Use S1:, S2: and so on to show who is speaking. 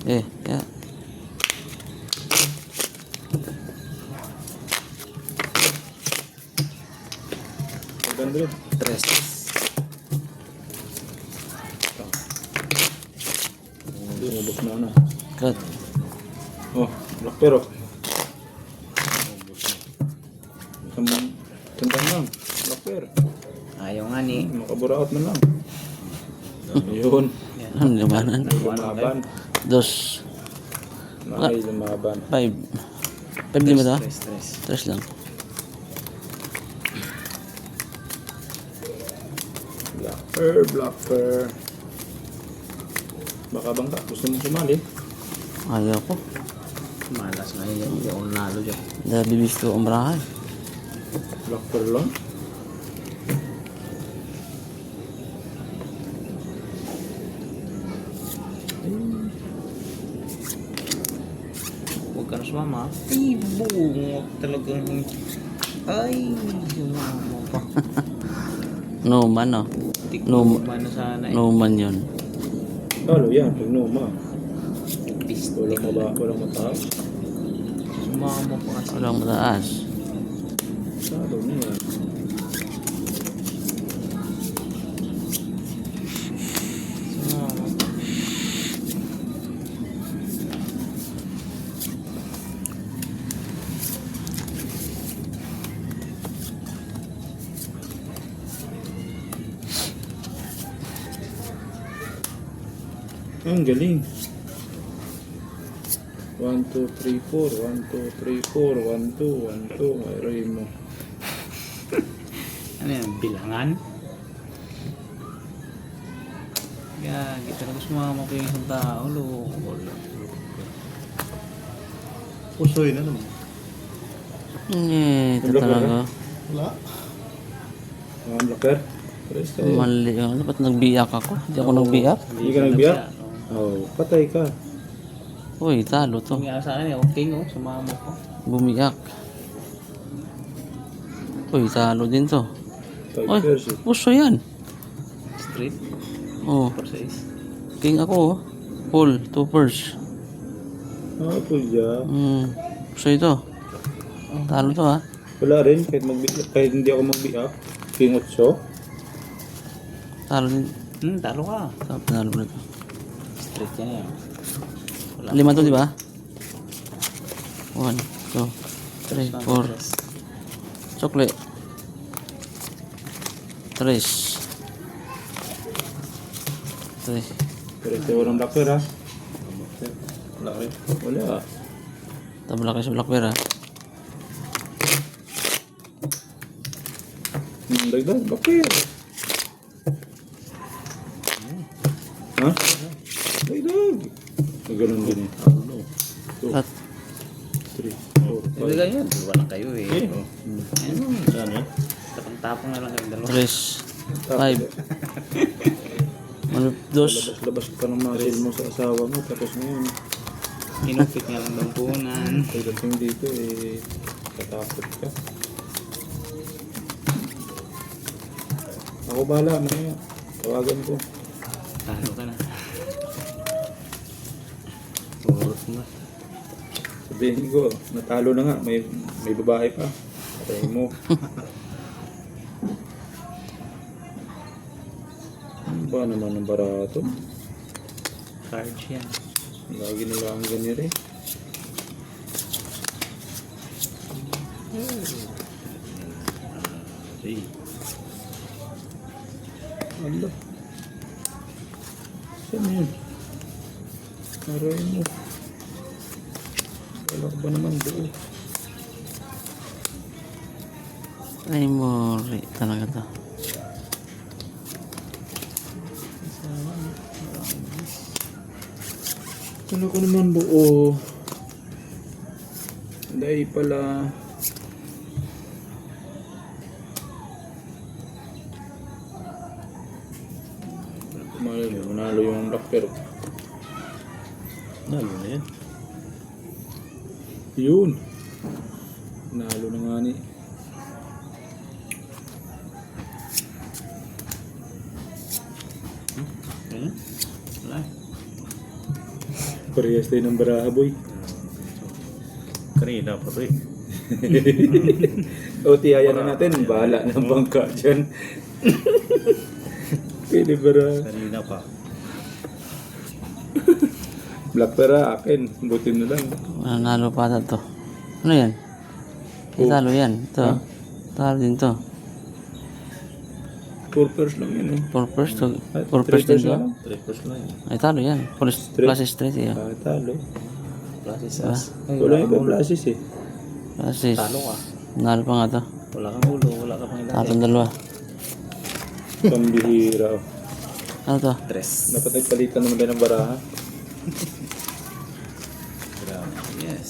S1: Ya.
S2: $100.
S1: Tres.
S2: Umubos na ano.
S1: Cut.
S2: Oh, black pero. Isang lang. Black pero.
S3: Ayaw nga ni.
S2: Makaburaot man lang. Ayun.
S1: Ano lumanan?
S2: Lumaban.
S1: Dos.
S2: Ay, lumaban.
S1: 5. 5 lima to?
S3: Stress.
S1: Tres lang.
S2: Black pearl. Baka bangka, gusto mong sumali?
S1: Ayaw ko.
S3: Malas nga yun. Hindi ako nalo dyan.
S1: Dahil bibis ko umrahan.
S2: Black pearl lang?
S3: Huwag ka na sumama. Ay, buong talagang... Ay, sumama pa.
S1: No man, no?
S3: No. Na sana eh.
S1: No man yun.
S2: Talo yan, pag numa.
S3: Piste.
S2: Walang mataas.
S3: Sumama pa kasi.
S1: Walang mataas.
S2: Talo na yan.
S3: Sumama pa.
S2: Ang galing. 1, 2, 3, 4. 1, 2, 3, 4. 1, 2, 1, 2. Aray mo.
S3: Ano yan? Bilangan? Gagi. Talagang sumama pa yung isang tao. Loko.
S4: Pusoy na naman.
S1: Ito talaga.
S4: Wala.
S2: Black pearl? Pares tayo.
S1: Mali. Ano ba't nagbiyak ako? Hindi ako nagbiyak.
S2: Hindi ka nagbiyak? Oh, patay ka.
S1: Uy, talo to.
S3: Tingnan sa akin, okay no? Sumama ko.
S1: Bumiyak. Uy, talo din to. Uy,
S2: Tiger shit.
S1: puso yan.
S3: Straight.
S1: Oh,
S3: Process.
S1: king ako. Full, 2 purse.
S2: Ah, pulya.
S1: Puso ito. Talo to ha.
S2: Wala rin, kahit hindi ako magbiak. King 8.
S1: Talo din.
S3: Talo ka.
S1: Talo na to.
S3: Straight yan yan.
S1: 5 to, di ba? 1, 2, 3, 4. Chocolate. 3. 3.
S2: Pero ito walang black pearl ha. Wala rin. Wala.
S1: Tabla kayo sa Blackberry ha.
S2: Dagdag, black pearl. Ha? Dagdag. Ganun din eh. 2,
S1: At
S2: 3, 4,
S3: Hindi ganyan. Dalawa lang kayo eh.
S2: Eh.
S3: Ano?
S2: Saan eh?
S3: Tapang-tapang na lang kayo dalawa.
S1: 3. 5. 1, 2.
S2: Labas ka ng muscle mo sa asawa mo. Tapos ngayon,
S3: Inupit nga lang ng punan.
S2: pagdating dito eh, katakot ka. Ako bahala, mamaya. Tawagan ko.
S3: Talo ka na. Urot mo.
S2: Sabihin ko, natalo na nga. May babae pa. Patay mo. Ano ba naman ang barato?
S3: Cards yan.
S2: Lagi nila ang ganyan eh.
S3: Hey.
S2: Ala. Saan yun? Aray mo. Wala ka ba naman doon?
S1: Ay, mori talaga to.
S2: Wala ko naman buo. Dahil pala. Manalo yung doctor.
S4: Nalo na yan.
S2: Yun. Nalo na nga ni.
S3: Ganyan? Wala.
S2: Parehas tayo ng baraha, boy.
S4: Kanina pa to eh.
S2: O, tiyayan na natin. Bahala ng bangka dyan. Pwede baraha.
S4: Kanina pa.
S2: Black pera, akin. Butin na lang.
S1: Nanalo pa ata to. Ano yan? Talo yan. Ito. Talo din to.
S2: 4 pairs lang yan eh.
S1: 4 first to.
S2: Ay,
S1: 4
S2: three
S1: first din
S2: pairs
S1: to.
S2: lang.
S4: 3 first lang yun.
S1: Ay, talo yan. Plus straight eh.
S2: Ah, talo.
S3: Plasis
S1: Diba?
S3: Ay,
S2: Wala
S3: wala
S2: yung
S3: kang ulo.
S2: plasis eh.
S1: Plus is.
S3: Talo ka.
S1: Nanalo pa nga to.
S3: Wala kang ulo, wala ka pang ilalim.
S1: Tatong dalawa.
S2: Pambihira. Oh.
S1: Ano to?
S3: Tres.
S2: Dapat nagpalitan naman tayo ng baraha.